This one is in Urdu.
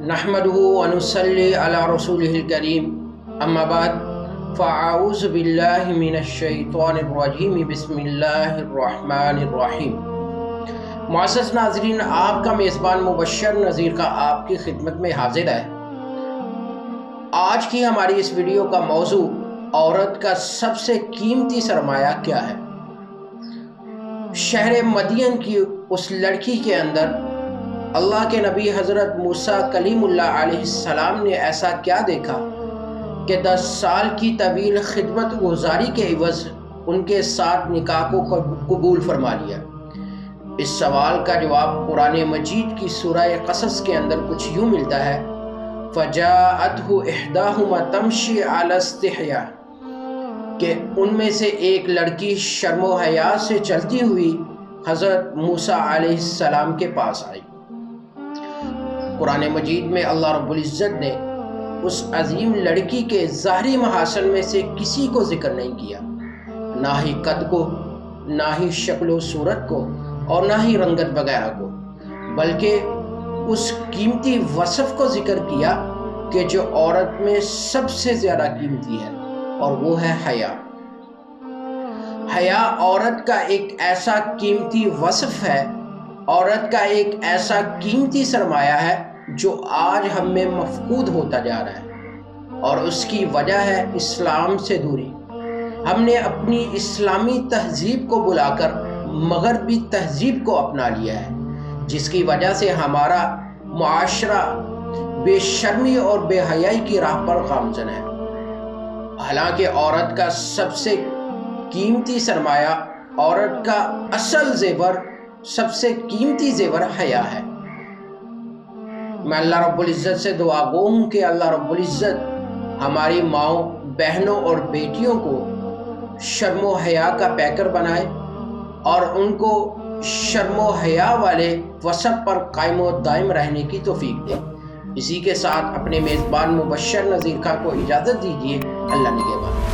نحمدہ ونصلی علی رسولہ الکریم اما بعد فاعوذ باللہ من الشیطان الرجیم بسم اللہ الرحمن الرحیم۔ معزز ناظرین، آپ کا میزبان مبشر نذیر کا آپ کی خدمت میں حاضر ہے۔ آج کی ہماری اس ویڈیو کا موضوع عورت کا سب سے قیمتی سرمایہ کیا ہے۔ شہر مدین کی اس لڑکی کے اندر اللہ کے نبی حضرت موسیٰ کلیم اللہ علیہ السلام نے ایسا کیا دیکھا کہ 10 سال کی طویل خدمت گزاری کے عوض ان کے ساتھ نکاح کو قبول فرما لیا۔ اس سوال کا جواب قرآن مجید کی سورہ قصص کے اندر کچھ یوں ملتا ہے، فَجَاءَتْهُ إِحْدَاهُمَا تَمْشِي عَلَى اسْتِحْيَاءٍ، کہ ان میں سے ایک لڑکی شرم و حیا سے چلتی ہوئی حضرت موسیٰ علیہ السلام کے پاس آئی۔ قرآن مجید میں اللہ رب العزت نے اس عظیم لڑکی کے ظاہری محاسن میں سے کسی کو ذکر نہیں کیا، نہ ہی قد کو، نہ ہی شکل و صورت کو، اور نہ ہی رنگت وغیرہ کو، بلکہ اس قیمتی وصف کو ذکر کیا کہ جو عورت میں سب سے زیادہ قیمتی ہے، اور وہ ہے حیا۔ حیا عورت کا ایک ایسا قیمتی وصف ہے، عورت کا ایک ایسا قیمتی سرمایہ ہے جو آج ہم میں مفقود ہوتا جا رہا ہے، اور اس کی وجہ ہے اسلام سے دوری۔ ہم نے اپنی اسلامی تہذیب کو بلا کر مغربی تہذیب کو اپنا لیا ہے، جس کی وجہ سے ہمارا معاشرہ بے شرمی اور بے حیائی کی راہ پر گامزن ہے۔ حالانکہ عورت کا سب سے قیمتی سرمایہ، عورت کا اصل زیور، سب سے قیمتی زیور حیا ہے۔ میں اللہ رب العزت سے دعا گو ہوں کہ اللہ رب العزت ہماری ماؤں، بہنوں اور بیٹیوں کو شرم و حیا کا پیکر بنائے، اور ان کو شرم و حیا والے وصف پر قائم و دائم رہنے کی توفیق دے۔ اسی کے ساتھ اپنے میزبان مبشر نذیر خان کو اجازت دیجیے۔ اللہ نگہبان۔